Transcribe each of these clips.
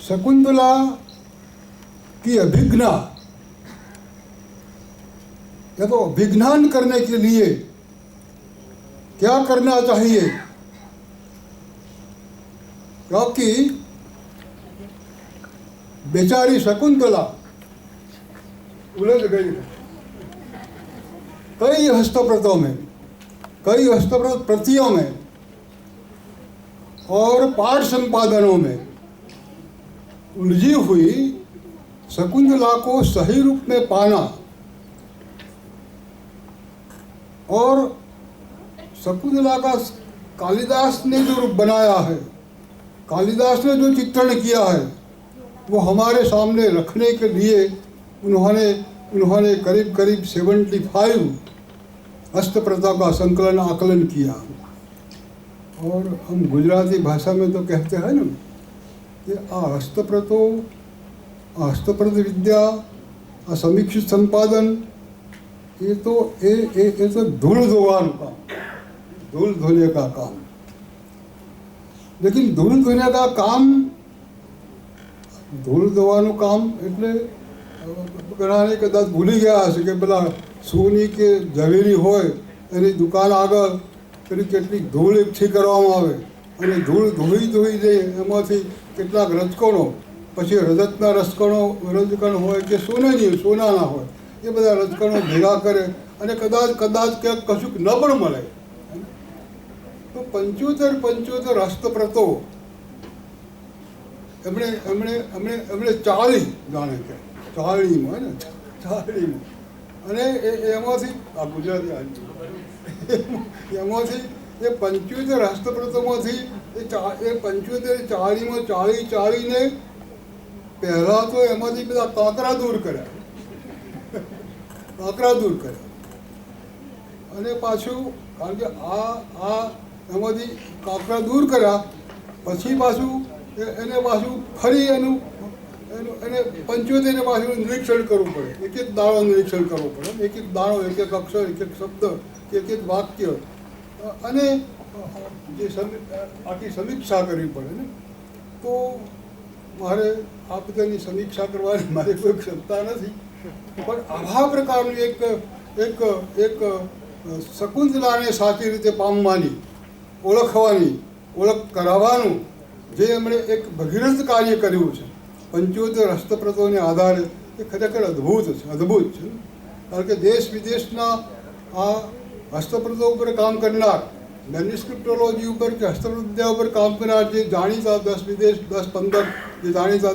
शकुंतला की अभिज्ञा या तो अभिज्ञान करने के लिए क्या करना चाहिए, क्योंकि बेचारी शकुंतला उलझ गई है कई हस्तप्रतों में, कई हस्तप्रत प्रतियों में और पाठ संपादनों में। उलझी हुई शकुंतला को सही रूप में पाना और शकुंतला का कालिदास ने जो रूप बनाया है, कालिदास ने जो चित्रण किया है, वो हमारे सामने रखने के लिए उन्होंने करीब करीब 75 हस्तप्रतों का संकलन आकलन किया। और हम गुजराती भाषा में तो कहते हैं ना कि हस्तप्रत विद्या, समीक्षित संपादन, ये तो धूल धोवान काम, धूल धोने का काम। लेकिन धूल धोने का काम, ધૂળ ધોવાનું કામ એટલે ઘણાને કદાચ ભૂલી ગયા હશે કે પેલા સોની કે ઝવેરી હોય એની દુકાન આગળ પેલી કેટલીક ધૂળ એકઠી કરવામાં આવે અને ધૂળ ધોઈ જાય, એમાંથી કેટલાક રજકણો, પછી રજતના રજકણ હોય કે સોનાના હોય, એ બધા રજકણો ભેગા કરે અને કદાચ ક્યાંક કશુંક ન પણ મળે તો 75 હસ્તપ્રતો એમણે ચાળી, જાણે કે ચાળીમાં ને ચાળીમાં, અને એમાંથી આ ગુજરાતી એમાંથી એ 75 હસ્તપ્રતોમાંથી એ 75 ચાળીને પહેલાં તો એમાંથી બધા કાંકરા દૂર કર્યા અને પાછું, કારણ કે આ એમાંથી કાંકરા દૂર કર્યા પછી પાછું એને પાછું ફરી એને 75 પાછું નિરીક્ષણ કરવું પડે, એક એક દાણો નિરીક્ષણ કરવો પડે, એક એક દાણો, એક એક અક્ષર, એક એક શબ્દ, એક એક વાક્ય, અને જે આખી સમીક્ષા કરવી પડે ને. તો મારે આ બધાની સમીક્ષા કરવાની મારી કોઈ ક્ષમતા નથી, પણ આવા પ્રકારનું એક શકુંતલાને સાચી રીતે પામવાની, ઓળખવાની, ઓળખ કરાવવાનું જે એમણે એક ભગીરથ કાર્ય કર્યું છે 75 હસ્તપ્રતોને આધારે, એ ખરેખર અદ્ભુત છે. કારણ કે દેશ વિદેશના આ હસ્તપ્રતો ઉપર કામ કરનાર, મેન્યુસ્ક્રિપ્ટોલોજી ઉપર કે હસ્તપ્રત વિદ્યા ઉપર કામ કરનાર જે જાણીતા 10-15 જે જાણીતા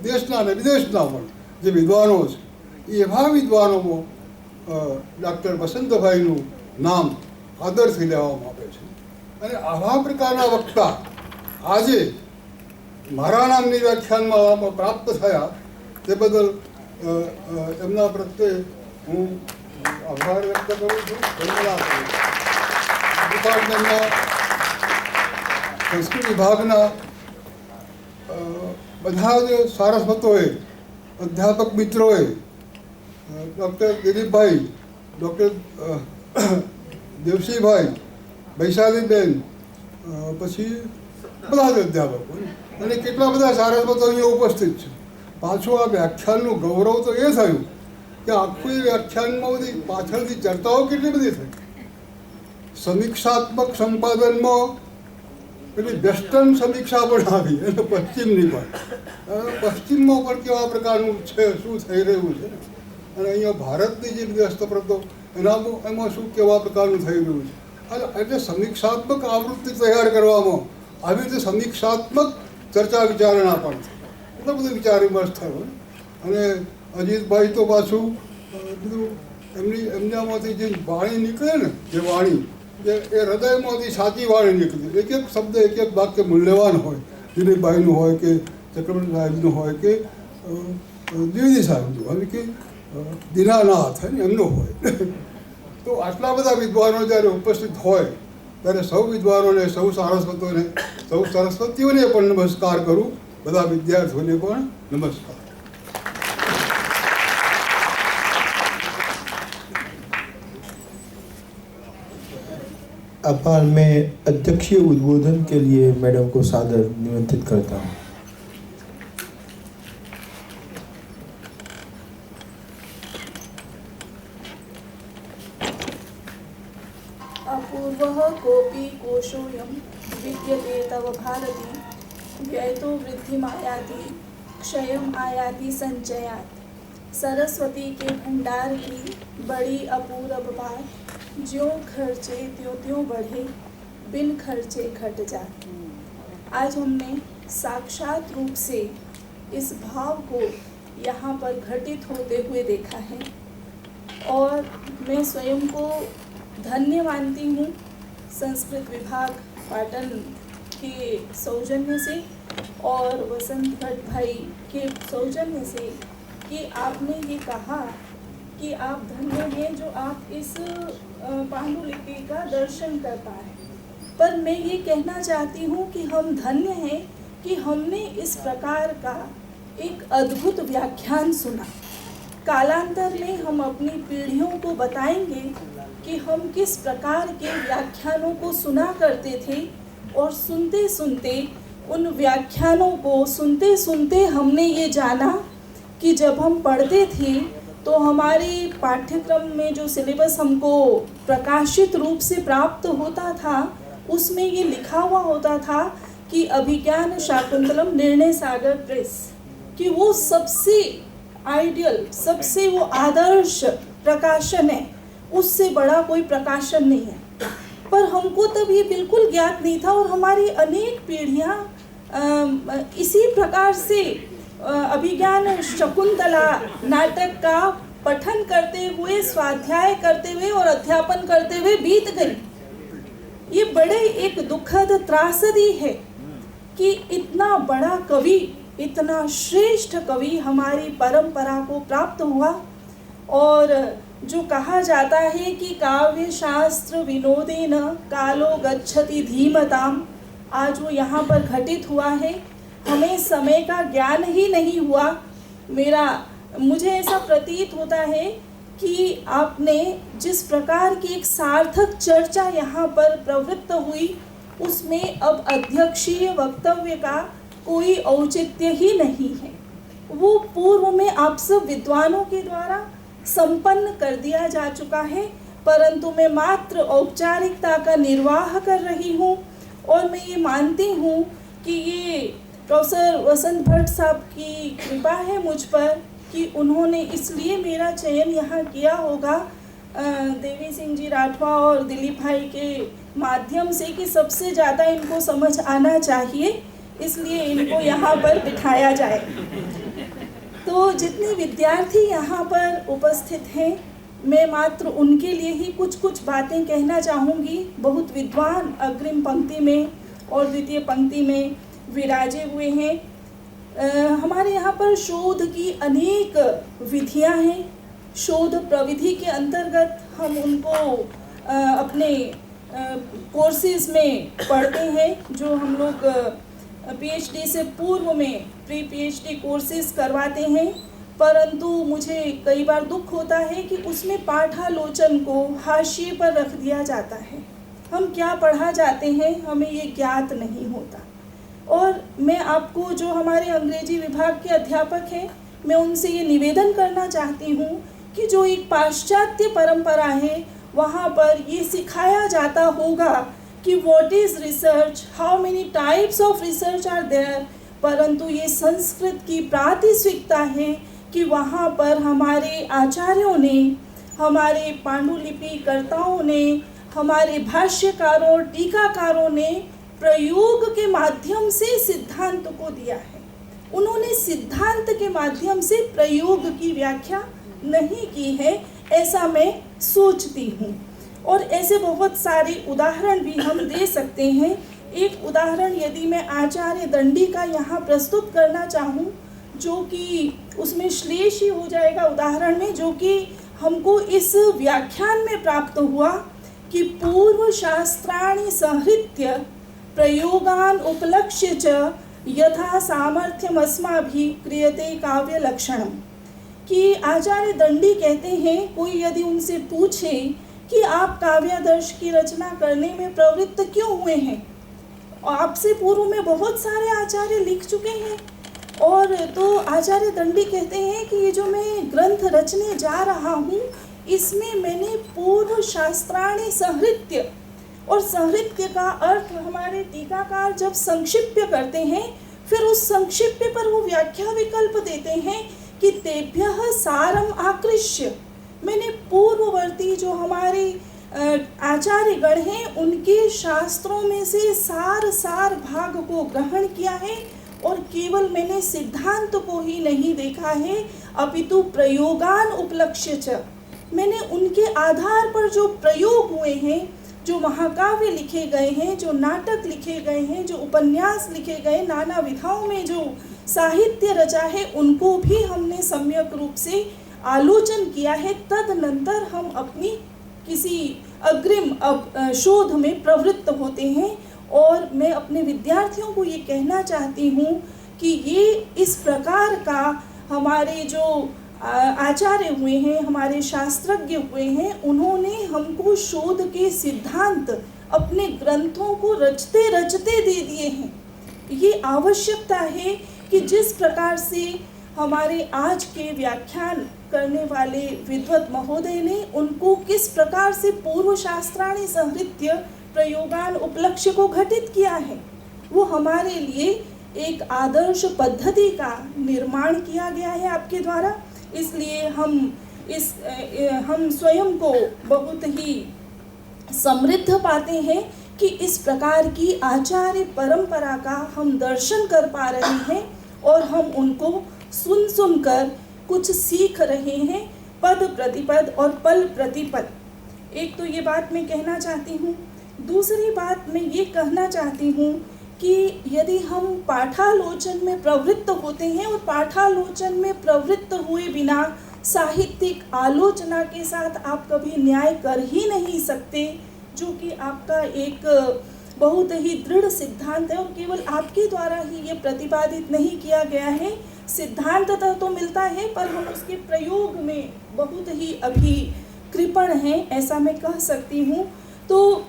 દેશના અને વિદેશના પણ જે વિદ્વાનો છે, એવા વિદ્વાનોમાં ડૉક્ટર વસંતભાઈનું નામ આદરથી લેવામાં આવે છે. અને આવા પ્રકારના વક્તા આજે મારા નામની વ્યાખ્યાનમાં પ્રાપ્ત થયા તે બદલ એમના પ્રત્યે હું આભાર વ્યક્ત કરું છું, ધન્યવાદ કરું છું. ડિપાર્ટમેન્ટના સંસ્કૃત વિભાગના બધા જ સારસ્વતોએ, અધ્યાપક મિત્રોએ, ડૉક્ટર દિલીપભાઈ, ડૉક્ટર દેવસિંહભાઈ, વૈશાલીબેન, પછી બધા જ અધ્યાપકો અને કેટલા બધા સારસ્વતો અહીંયા ઉપસ્થિત છે. પાછું આ વ્યાખ્યાનનું ગૌરવ તો એ થયું કે આખું એ વ્યાખ્યાનમાં બધી પાછળથી ચર્ચાઓ કેટલી બધી થઈ. સમીક્ષાત્મક સંપાદનમાં પેલી વેસ્ટર્ન સમીક્ષા પણ આવી અને પશ્ચિમની પણ. પશ્ચિમમાં પણ કેવા પ્રકારનું છે, શું થઈ રહ્યું છે, અને અહીંયા ભારતની જે બધી હસ્તપ્રતો એમાં શું કેવા પ્રકારનું થઈ રહ્યું છે. એટલે સમીક્ષાત્મક આવૃત્તિ તૈયાર કરવામાં આવી રીતે સમીક્ષાત્મક ચર્ચા વિચારણા પણ થઈ, એટલો બધો વિચાર વિમર્શ થયો. અને અજીતભાઈ તો પાછું બધું એમનામાંથી જે વાણી નીકળે ને, જે વાણી એ હૃદયમાંથી સાચી વાણી નીકળી, એક એક શબ્દ, એક એક વાક્ય મૂલ્યવાન હોય. દિલીપભાઈનું હોય કે ચક્રવર્તી સાહેબનું હોય કે દ્વિવેદી સાહેબનું હોય કે દીનાનાથ એમનું હોય. તો આટલા બધા વિદ્વાનો જ્યારે ઉપસ્થિત હોય ત્યારે સૌ વિદ્વાનોને, સૌ સારસ્વતોને, સૌ સરસ્વતીઓને પણ નમસ્કાર કરું, બધા વિદ્યાર્થીઓને પણ નમસ્કાર. अपार मैं अध्यक्षीय उद्बोधन के लिए मैडम को सादर निमंत्रित करता हूँ. भारती व्ययतो वृद्धिमायाति क्षयम आयाति संचयात। सरस्वती के भंडार की बड़ी अपूर्व बात, ज्यों खर्चे त्यों त्यों बढ़े, बिन खर्चे घट जाते। आज हमने साक्षात रूप से इस भाव को यहाँ पर घटित होते हुए देखा है और मैं स्वयं को धन्य मानती हूँ संस्कृत विभाग पाटन के सौजन्य से और वसंत भट्ट भाई के सौजन्य से कि आपने ये कहा कि आप धन्य हैं जो आप इस पांडुलिपि का दर्शन कर पाए। पर मैं ये कहना चाहती हूँ कि हम धन्य हैं कि हमने इस प्रकार का एक अद्भुत व्याख्यान सुना। कालांतर में हम अपनी पीढ़ियों को बताएंगे कि हम किस प्रकार के व्याख्यानों को सुना करते थे और सुनते सुनते उन व्याख्यानों को सुनते सुनते हमने ये जाना कि जब हम पढ़ते थे तो हमारे पाठ्यक्रम में जो सिलेबस हमको प्रकाशित रूप से प्राप्त होता था उसमें ये लिखा हुआ होता था कि अभिज्ञान शाकुंतलम निर्णय सागर प्रेस, कि वो सबसे आइडियल, सबसे वो आदर्श प्रकाशन है, उससे बड़ा कोई प्रकाशन नहीं है। पर हमको तब ये बिल्कुल ज्ञात नहीं था और हमारी अनेक पीढ़ियाँ इसी प्रकार से अभिज्ञान शकुंतला नाटक का पठन करते हुए, स्वाध्याय करते हुए और अध्यापन करते हुए बीत गई। ये बड़े एक दुखद त्रासदी है कि इतना बड़ा कवि, इतना श्रेष्ठ कवि हमारी परंपरा को प्राप्त हुआ और जो कहा जाता है कि काव्य शास्त्र विनोदेन कालो गच्छति धीमताम, आज वो यहाँ पर घटित हुआ है। हमें समय का ज्ञान ही नहीं हुआ। मुझे ऐसा प्रतीत होता है कि आपने जिस प्रकार की एक सार्थक चर्चा यहाँ पर प्रवृत्त हुई उसमें अब अध्यक्षीय वक्तव्य का कोई औचित्य ही नहीं है। वो पूर्व में आप सब विद्वानों के द्वारा संपन्न कर दिया जा चुका है, परंतु मैं मात्र औपचारिकता का निर्वाह कर रही हूँ और मैं ये मानती हूँ कि ये प्रोफेसर वसंत भट्ट साहब की कृपा है मुझ पर कि उन्होंने इसलिए मेरा चयन यहाँ किया होगा देवी सिंह जी राठवा और दिलीप भाई के माध्यम से कि सबसे ज़्यादा इनको समझ आना चाहिए, इसलिए इनको यहाँ पर बिठाया जाए। तो जितने विद्यार्थी यहाँ पर उपस्थित हैं, मैं मात्र उनके लिए ही कुछ बातें कहना चाहूँगी। बहुत विद्वान अग्रिम पंक्ति में और द्वितीय पंक्ति में विराजे हुए हैं। हमारे यहाँ पर शोध की अनेक विधियाँ हैं। शोध प्रविधि के अंतर्गत हम उनको अपने कोर्सेज में पढ़ते हैं, जो हम लोग पीएचडी से पूर्व में प्री पीएचडी कोर्सेज करवाते हैं। परंतु मुझे कई बार दुख होता है कि उसमें पाठालोचन को हाशिए पर रख दिया जाता है। हम क्या पढ़ा जाते हैं हमें ये ज्ञात नहीं होता। और मैं आपको, जो हमारे अंग्रेजी विभाग के अध्यापक हैं, मैं उनसे ये निवेदन करना चाहती हूँ कि जो एक पाश्चात्य परंपरा है वहाँ पर ये सिखाया जाता होगा कि what is research, how many types of research are there, परंतु ये संस्कृत की प्रातिस्विकता है कि वहाँ पर हमारे आचार्यों ने, हमारे पांडुलिपिकर्ताओं ने, हमारे भाष्यकारों, टीकाकारों ने प्रयोग के माध्यम से सिद्धांत को दिया है। उन्होंने सिद्धांत के माध्यम से प्रयोग की व्याख्या नहीं की है, ऐसा मैं सोचती हूँ। और ऐसे बहुत सारे उदाहरण भी हम दे सकते हैं। एक उदाहरण यदि मैं आचार्य दंडी का यहाँ प्रस्तुत करना चाहूँ, जो कि उसमें श्लेष ही हो जाएगा उदाहरण में, जो कि हमको इस व्याख्यान में प्राप्त हुआ कि पूर्व शास्त्राणि संहृत्य प्रयोगान उपलक्ष्य च यथा सामर्थ्यमस्माभिः क्रियते काव्य लक्षणम, कि आचार्य दंडी कहते हैं, कोई यदि उनसे पूछे कि आप काव्यादर्श की रचना करने में प्रवृत्त क्यों हुए हैं, आपसे पूर्व में बहुत सारे आचार्य लिख चुके हैं, और तो आचार्य दंडी कहते हैं कि ये जो मैं ग्रंथ रचने जा रहा हूँ इसमें मैंने पूर्व शास्त्राणि संहृत्य, और संहृत्य का अर्थ हमारे टीकाकार जब संक्षिप्य करते हैं, फिर उस संक्षिप्य पर वो व्याख्या विकल्प देते हैं कि तेभ्यः सारम आकृष्य। मैंने पूर्ववर्ती जो हमारे आचार्य गण हैं उनके शास्त्रों में से सार भाग को ग्रहण किया है, और केवल मैंने सिद्धांत को ही नहीं देखा है, अपितु प्रयोगान उपलक्ष्य च। मैंने उनके आधार पर जो प्रयोग हुए हैं, जो महाकाव्य लिखे गए हैं, जो नाटक लिखे गए हैं, जो उपन्यास लिखे गए, नाना विधाओं में जो साहित्य रचा है, उनको भी हमने सम्यक रूप से आलोचन किया है। तदनंतर हम अपनी किसी अग्रिम शोध में प्रवृत्त होते हैं। और मैं अपने विद्यार्थियों को ये कहना चाहती हूँ कि ये इस प्रकार का हमारे जो आचार्य हुए हैं, हमारे शास्त्रज्ञ हुए हैं, उन्होंने हमको शोध के सिद्धांत अपने ग्रंथों को रचते रचते दे दिए हैं। ये आवश्यकता है कि जिस प्रकार से हमारे आज के व्याख्यान करने वाले विद्वत महोदय ने उनको किस प्रकार से पूर्व शास्त्राणि संहृत्य प्रयोगान उपलक्ष्य को घटित किया है, वो हमारे लिए एक आदर्श पद्धति का निर्माण किया गया है आपके द्वारा। इसलिए हम स्वयं को बहुत ही समृद्ध पाते हैं कि इस प्रकार की आचार्य परंपरा का हम दर्शन कर पा रहे हैं, और हम उनको सुन कर कुछ सीख रहे हैं, पद प्रतिपद और पल प्रतिपद। एक तो ये बात मैं कहना चाहती हूँ। दूसरी बात मैं ये कहना चाहती हूँ कि यदि हम पाठालोचन में प्रवृत्त होते हैं और पाठालोचन में प्रवृत्त हुए बिना साहित्यिक आलोचना के साथ आप कभी न्याय कर ही नहीं सकते, जो कि आपका एक बहुत ही दृढ़ सिद्धांत है और केवल आपके द्वारा ही ये प्रतिपादित नहीं किया गया है। सिद्धांततः तो मिलता है, पर हम उसके प्रयोग में बहुत ही अभी कृपण हैं, ऐसा मैं कह सकती हूँ। तो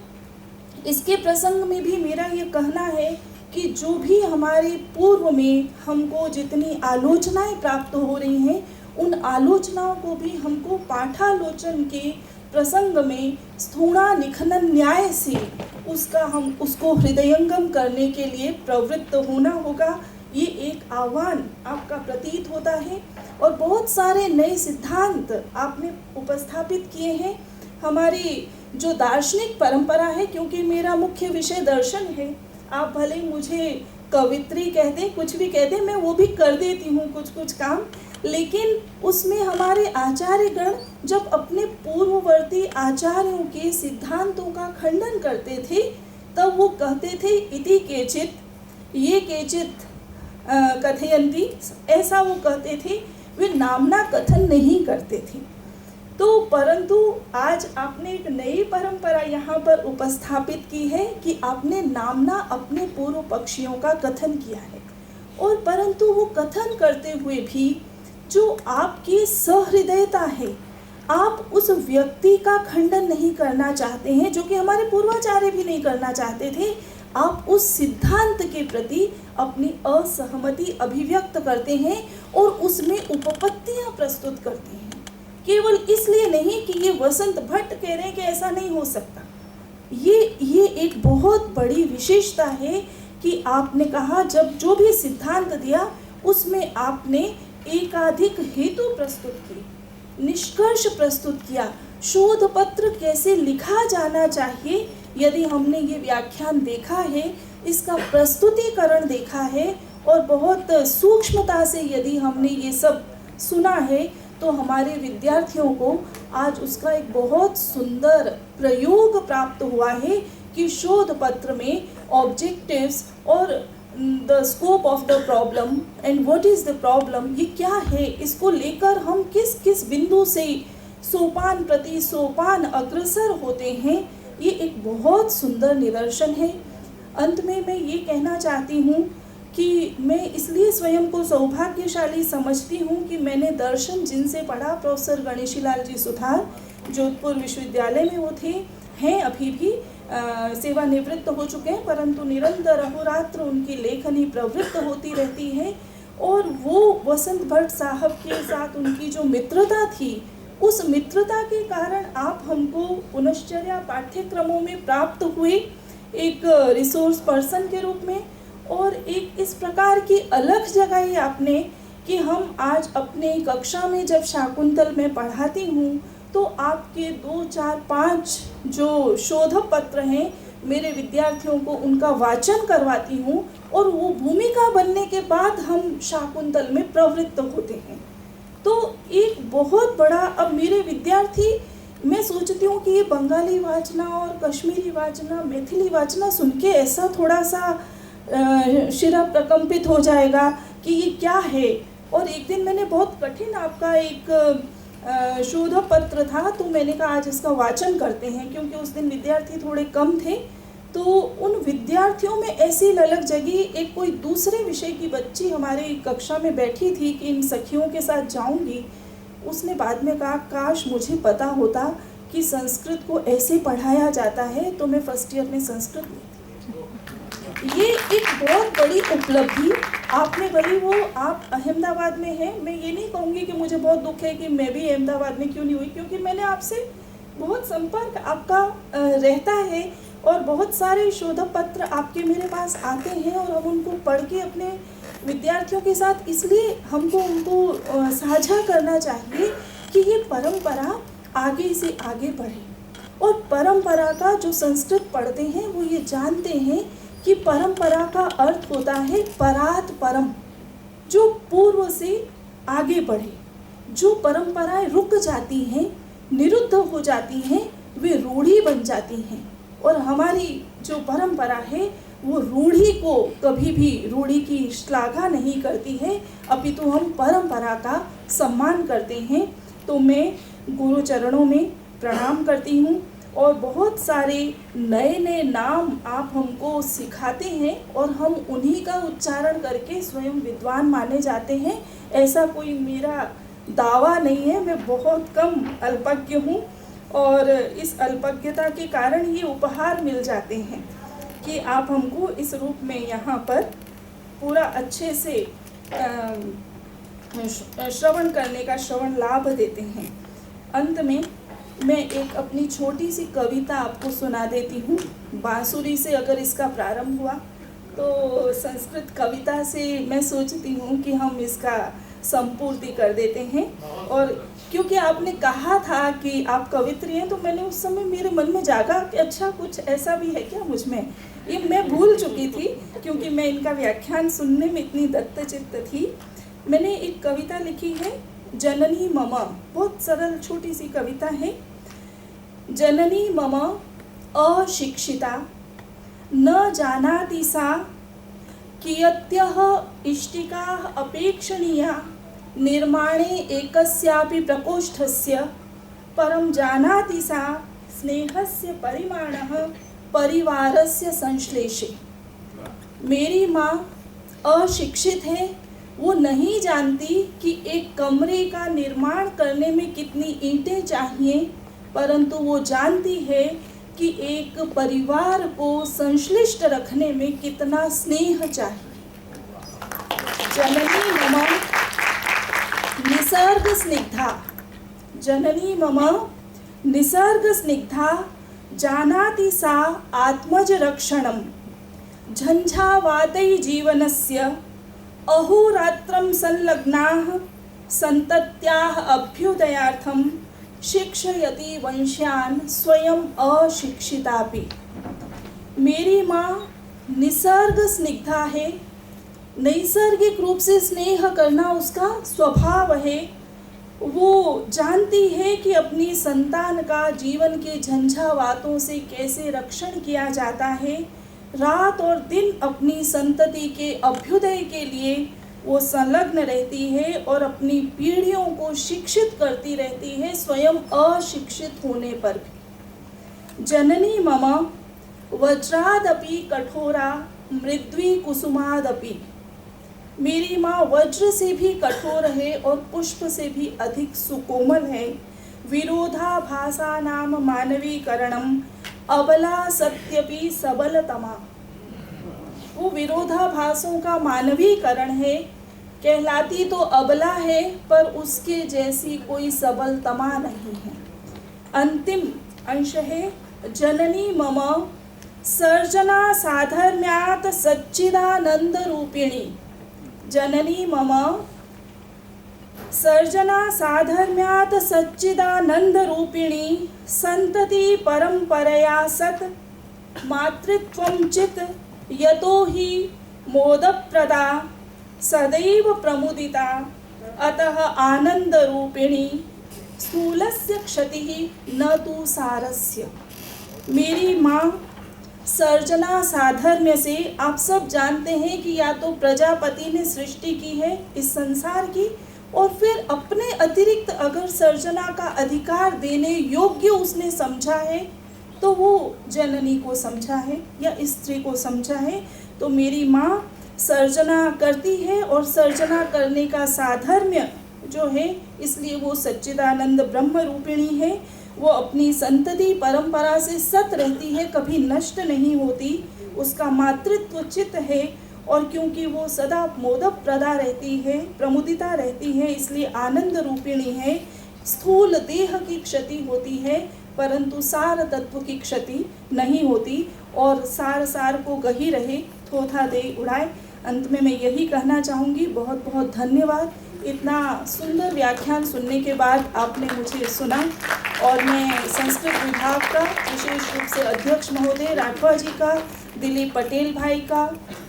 इसके प्रसंग में भी मेरा ये कहना है कि जो भी हमारे पूर्व में हमको जितनी आलोचनाएं प्राप्त हो रही हैं, उन आलोचनाओं को भी हमको पाठालोचन के प्रसंग में स्थूणा निखनन न्याय से उसको हृदयंगम करने के लिए प्रवृत्त होना होगा। ये एक आह्वान आपका प्रतीत होता है, और बहुत सारे नए सिद्धांत आपने उपस्थापित किए हैं। हमारी जो दार्शनिक परंपरा है, क्योंकि मेरा मुख्य विषय दर्शन है, आप भले मुझे कवित्री कहते, कुछ भी कहते, मैं वो भी कर देती हूँ कुछ काम, लेकिन उसमें हमारे आचार्यगण जब अपने पूर्ववर्ती आचार्यों के सिद्धांतों का खंडन करते थे, तब वो कहते थे इति केचित, ये केचित कथयन्ति, ऐसा वो कहते थे। वे नामना कथन नहीं करते थे। तो परंतु आज आपने एक नई परंपरा यहाँ पर उपस्थापित की है कि आपने नामना अपने पूर्व पक्षियों का कथन किया है, और परंतु वो कथन करते हुए भी जो आपकी सहृदयता है, आप उस व्यक्ति का खंडन नहीं करना चाहते हैं, जो कि हमारे पूर्वाचार्य भी नहीं करना चाहते थे। आप उस सिद्धांत के प्रति अपनी असहमति अभिव्यक्त करते हैं और उसमें उपपत्तियां प्रस्तुत करते हैं, केवल इसलिए नहीं कि ये वसंत भट्ट कह रहे हैं कि ऐसा नहीं हो सकता। ये एक बहुत बड़ी विशेषता है कि आपने कहा, जब जो भी सिद्धांत दिया उसमें आपने एकाधिक हेतु प्रस्तुत किए, निष्कर्ष प्रस्तुत किया, शोध पत्र कैसे लिखा जाना चाहिए, यदि हमने ये व्याख्यान देखा है, इसका प्रस्तुतिकरण देखा है, और बहुत सूक्ष्मता से यदि हमने ये सब सुना है, तो हमारे विद्यार्थियों को आज उसका एक बहुत सुंदर प्रयोग प्राप्त हुआ है कि शोध पत्र में ऑब्जेक्टिव्स और the scope of the problem and what is the problem, ये क्या है, इसको लेकर हम किस किस बिंदु से सोपान प्रति सोपान अग्रसर होते हैं, ये एक बहुत सुंदर निदर्शन है। अंत में मैं ये कहना चाहती हूँ कि मैं इसलिए स्वयं को सौभाग्यशाली समझती हूँ कि मैंने दर्शन जिनसे पढ़ा, प्रोफेसर गणेशीलाल जी सुथार, जोधपुर विश्वविद्यालय में वो हैं अभी भी सेवानिवृत्त हो चुके हैं, परंतु निरंतर अहोरात्र उनकी लेखनी प्रवृत्त होती रहती है। और वो वसंत भट्ट साहब के साथ उनकी जो मित्रता थी, उस मित्रता के कारण आप हमको पुनश्चर्या पाठ्यक्रमों में प्राप्त हुए एक रिसोर्स पर्सन के रूप में, और एक इस प्रकार की अलग जगह आपने कि हम आज अपने कक्षा में जब शाकुंतल में पढ़ाती हूँ तो आपके 2, 4, 5 जो शोध पत्र हैं मेरे विद्यार्थियों को उनका वाचन करवाती हूँ, और वो भूमिका बनने के बाद हम शाकुंतल में प्रवृत्त होते हैं। तो एक बहुत बड़ा, अब मेरे विद्यार्थी, मैं सोचती हूँ कि ये बंगाली वाचना और कश्मीरी वाचना, मैथिली वाचना सुन के ऐसा थोड़ा सा शिरा प्रकंपित हो जाएगा कि ये क्या है। और एक दिन मैंने बहुत कठिन आपका एक शोध पत्र था, तो मैंने कहा आज इसका वाचन करते हैं, क्योंकि उस दिन विद्यार्थी थोड़े कम थे। तो उन विद्यार्थियों में ऐसी ललक जगी, एक कोई दूसरे विषय की बच्ची हमारी कक्षा में बैठी थी कि इन सखियों के साथ जाऊंगी। उसने बाद में कहा काश मुझे पता होता कि संस्कृत को ऐसे पढ़ाया जाता है, तो मैं फर्स्ट ईयर में संस्कृत लेती। ये एक बहुत बड़ी उपलब्धि आपने भली, वो आप अहमदाबाद में हैं, मैं ये नहीं कहूँगी कि मुझे बहुत दुख है कि मैं भी अहमदाबाद में क्यों नहीं हुई, क्योंकि मैंने आपसे बहुत संपर्क आपका रहता है और बहुत सारे शोध पत्र आपके मेरे पास आते हैं और हम उनको पढ़ के अपने विद्यार्थियों के साथ, इसलिए हमको उनको साझा करना चाहिए कि ये परंपरा आगे से आगे बढ़े। और परंपरा का जो संस्कृत पढ़ते हैं वो ये जानते हैं कि परंपरा का अर्थ होता है परात परम, जो पूर्व से आगे बढ़े। जो परंपराएं रुक जाती हैं, निरुद्ध हो जाती हैं, वे रूढ़ी बन जाती हैं। और हमारी जो परंपरा है वो रूढ़ी को कभी भी, रूढ़ी की श्लाघा नहीं करती है, अपितु हम परंपरा का सम्मान करते हैं। तो मैं गुरु चरणों में प्रणाम करती हूँ, और बहुत सारे नए नए नाम आप हमको सिखाते हैं और हम उन्हीं का उच्चारण करके स्वयं विद्वान माने जाते हैं। ऐसा कोई मेरा दावा नहीं है, मैं बहुत कम अल्पज्ञ हूँ, और इस अल्पज्ञता के कारण ये उपहार मिल जाते हैं कि आप हमको इस रूप में यहाँ पर पूरा अच्छे से श्रवण करने का श्रवण लाभ देते हैं। अंत में मैं एक अपनी छोटी सी कविता आपको सुना देती हूँ। बांसुरी से अगर इसका प्रारंभ हुआ तो संस्कृत कविता से मैं सोचती हूँ कि हम इसका संपूर्ति कर देते हैं। और क्योंकि आपने कहा था कि आप कवित्री हैं, तो मैंने उस समय मेरे मन में जागा कि अच्छा कुछ ऐसा भी है क्या मुझ में, ये मैं भूल चुकी थी क्योंकि मैं इनका व्याख्यान सुनने में इतनी दत्तचित्त थी। मैंने एक कविता लिखी है, जननी मम, बहुत सरल छोटी सी कविता है। जननी मम अशिक्षिता न जानाति सा कियत्यः इष्टिकाः अपेक्षणीया निर्माणे एकस्यापि प्रकोष्ठस्य परं जानाति सा स्नेहस्य परिमाणः परिवारस्य संश्लेषे। मेरी माँ अशिक्षित है, वो नहीं जानती कि एक कमरे का निर्माण करने में कितनी ईंटें चाहिए, परंतु वो जानती है कि एक परिवार को संश्लिष्ट रखने में कितना स्नेह चाहिए। जननी मम निसर्ग स्निग्धा, जननी मम निसर्ग स्निग्धा जानाति सा आत्मज रक्षणं झंझावातै जीवनस्य अहोरात्रं संलग्नाः सन्तत्याः अभ्युदयार्थं शिक्षयति वंश्यान् स्वयं अशिक्षितापि। मेरी माँ निसर्ग स्निग्धा है, नैसर्गिक रूप से स्नेह करना उसका स्वभाव है। वो जानती है कि अपनी संतान का जीवन के झंझावातों से कैसे रक्षण किया जाता है। रात और दिन अपनी संतति के अभ्युदय के लिए वो संलग्न रहती है और अपनी पीढ़ियों को शिक्षित करती रहती है, स्वयं अशिक्षित होने पर भी। जननी मम वज्रादपि कठोरा मृद्वी कुसुमादपि, मेरी माँ वज्र से भी कठोर है और पुष्प से भी अधिक सुकोमल है। विरोधाभासा नाम मानवीकरणम अबला सत्यपि सबलतमा, वो विरोधाभासों का मानवीकरण है। कहलाती तो अबला है, पर उसके जैसी कोई सबलतमा नहीं है। अंतिम अंश है, जननी मम सर्जना साधर्म्यात् सच्चिदानंद रूपिणी। जननी मम सर्जना साधर्म्यात् सच्चिदानंद रूपिणी, संतति परंपरया सत मातृत्वं चित यतो हि मोदप्रदा सदैव प्रमुदिता, अतः आनंद रूपिणी स्थूलस्य क्षतिः न तु सारस्य। मेरी माँ सर्जना साधर्म्य से, आप सब जानते हैं कि या तो प्रजापति ने सृष्टि की है इस संसार की, और फिर अपने अतिरिक्त अगर सर्जना का अधिकार देने योग्य उसने समझा है तो वो जननी को समझा है या स्त्री को समझा है। तो मेरी माँ सर्जना करती है और सर्जना करने का साधर्म्य जो है, इसलिए वो सच्चिदानंद ब्रह्म रूपिणी है। वो अपनी संतति परंपरा से सत रहती है, कभी नष्ट नहीं होती। उसका मातृत्व चित है, और क्योंकि वो सदा मोदक प्रदा रहती है, प्रमुदिता रहती है, इसलिए आनंद रूपिणी है। स्थूल देह की क्षति होती है, परंतु सार तत्व की क्षति नहीं होती, और सार सार को गही रहे, थोथा दे उड़ाए। अंत में मैं यही कहना चाहूँगी, बहुत बहुत धन्यवाद। इतना सुंदर व्याख्यान सुनने के बाद आपने मुझे सुना, और मैं संस्कृत विभाग का, विशेष रूप से अध्यक्ष महोदय राठवा जी का, दिलीप पटेल भाई का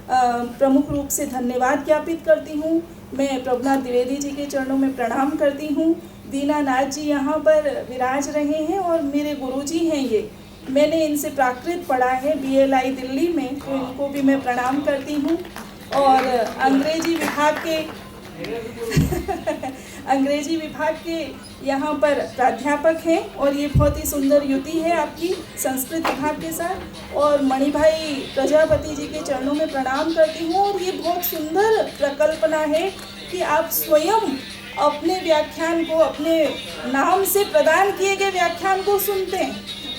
प्रमुख रूप से धन्यवाद ज्ञापित करती हूँ। मैं प्रभुनाथ द्विवेदी जी के चरणों में प्रणाम करती हूँ। दीनानाथ जी यहाँ पर विराज रहे हैं और मेरे गुरुजी हैं ये। मैंने इनसे प्राकृत पढ़ा है BLI दिल्ली में, तो इनको भी मैं प्रणाम करती हूँ। और अंग्रेजी विभाग के यहाँ पर प्राध्यापक हैं, और ये बहुत ही सुंदर युति है आपकी संस्कृत विभाग के साथ। और मणिभाई प्रजापति जी के चरणों में प्रणाम करती हूँ। और ये बहुत सुंदर प्रकल्पना है कि आप स्वयं अपने व्याख्यान को, अपने नाम से प्रदान किए गए व्याख्यान को सुनते हैं।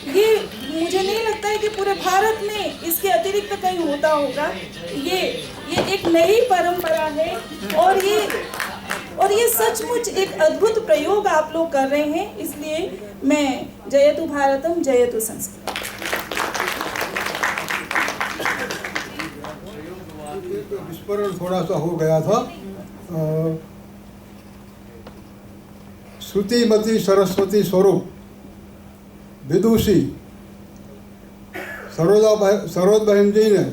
ये मुझे नहीं लगता है कि पूरे भारत में इसके अतिरिक्त कहीं होता होगा। ये एक नई परंपरा है, और ये सचमुच एक अद्भुत प्रयोग आप लोग कर रहे हैं। इसलिए मैं जयतु भारतम जयतु संस्कृत। विस्मरण थोड़ा सा हो गया था। श्रुतिमती सरस्वती स्वरूप विदुषी सरोज बहन जी ने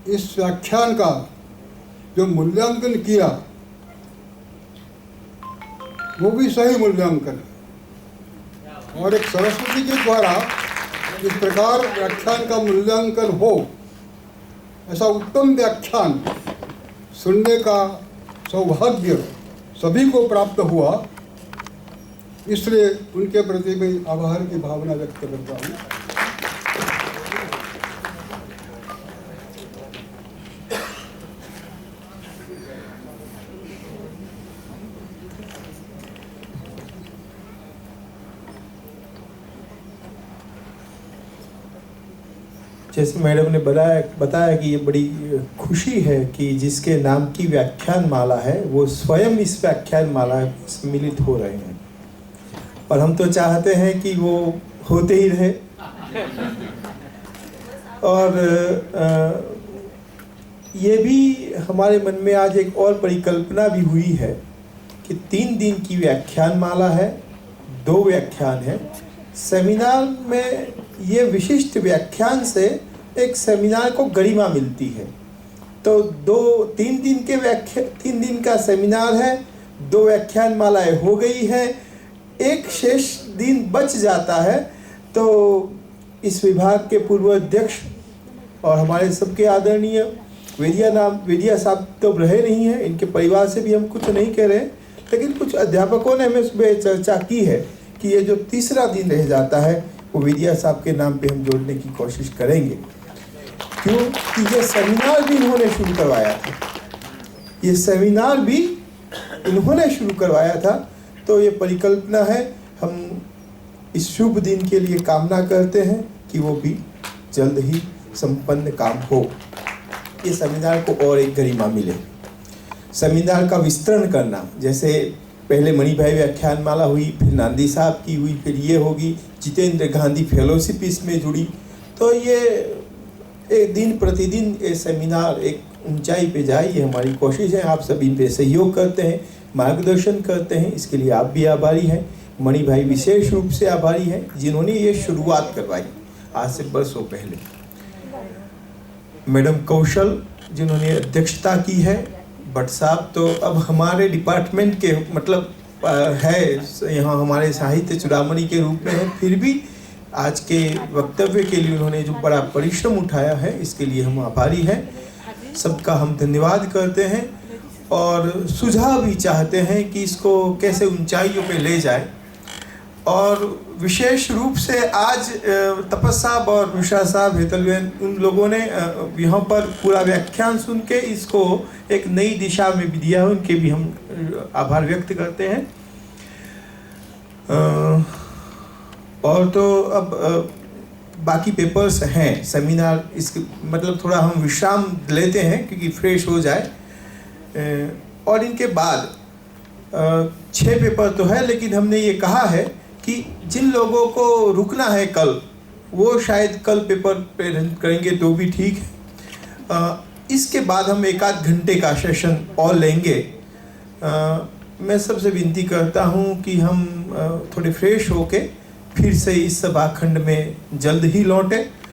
इस व्याख्यान का जो मूल्यांकन किया, वो भी सही मूल्यांकन है। और एक सरस्वती के द्वारा इस प्रकार व्याख्यान का मूल्यांकन हो, ऐसा उत्तम व्याख्यान सुनने का सौभाग्य सभी को प्राप्त हुआ। इसलिए उनके प्रति मैं आभार की भावना व्यक्त करता हूँ। जैसे मैडम ने बताया कि ये बड़ी खुशी है कि जिसके नाम की व्याख्यान माला है वो स्वयं इस व्याख्यान माला में सम्मिलित हो रहे हैं, और हम तो चाहते हैं कि वो होते ही रहे। और ये भी हमारे मन में आज एक और परिकल्पना भी हुई है कि 3 दिन की व्याख्यान माला है, 2 व्याख्यान है। सेमिनार में ये विशिष्ट व्याख्यान से एक सेमिनार को गरिमा मिलती है। तो 3 दिन का सेमिनार है, 2 व्याख्यान मालाएं हो गई है, एक शेष दिन बच जाता है। तो इस विभाग के पूर्व अध्यक्ष और हमारे सबके आदरणीय वेदिया साहब तो रहे नहीं हैं, इनके परिवार से भी हम कुछ नहीं कह रहे, लेकिन कुछ अध्यापकों ने हमें सुबह चर्चा की है कि ये जो तीसरा दिन रह जाता है वो वेदिया साहब के नाम पे हम जोड़ने की कोशिश करेंगे। क्योंकि ये सेमिनार भी इन्होंने शुरू करवाया था, ये सेमिनार भी इन्होंने शुरू करवाया था। तो ये परिकल्पना है, हम इस शुभ दिन के लिए कामना करते हैं कि वो भी जल्द ही संपन्न काम हो, ये सेमिनार को और एक गरिमा मिले। सेमिनार का विस्तरण करना, जैसे पहले मणि भाई व्याख्यान माला हुई, फिर नांदी साहब की हुई, फिर ये होगी, जितेंद्र गांधी फेलोशिप इसमें जुड़ी। तो ये एक दिन प्रतिदिन ये सेमिनार एक ऊंचाई पे जाए, ये हमारी कोशिश है। आप सब इन पे सहयोग करते हैं, मार्गदर्शन करते हैं, इसके लिए आप भी आभारी हैं। मणि भाई विशेष रूप से आभारी हैं जिन्होंने ये शुरुआत करवाई आज से बरसों पहले। मैडम कौशल जिन्होंने अध्यक्षता की है। भट्ट साहब तो अब हमारे डिपार्टमेंट के मतलब है, यहाँ हमारे साहित्य चूड़ामणि के रूप में है, फिर भी आज के वक्तव्य के लिए उन्होंने जो बड़ा परिश्रम उठाया है, इसके लिए हम आभारी हैं। सबका हम धन्यवाद करते हैं और सुझाव भी चाहते हैं कि इसको कैसे ऊंचाइयों पे ले जाए। और विशेष रूप से आज तपस साहब और मिश्रा साहब, हेतलबेन, उन लोगों ने यहाँ पर पूरा व्याख्यान सुन के इसको एक नई दिशा में भी दिया है, उनके भी हम आभार व्यक्त करते हैं। और तो अब बाकी पेपर्स हैं, सेमिनार इसके मतलब थोड़ा हम विश्राम लेते हैं क्योंकि फ्रेश हो जाए। और इनके बाद 6 पेपर तो है, लेकिन हमने ये कहा है कि जिन लोगों को रुकना है कल, वो शायद कल पेपर प्रेजेंट करेंगे तो भी ठीक है। इसके बाद हम 1-8 घंटे का सेशन और लेंगे। मैं सबसे विनती करता हूँ कि हम थोड़े फ्रेश होके फिर से इस सभाखंड में जल्द ही लौटें।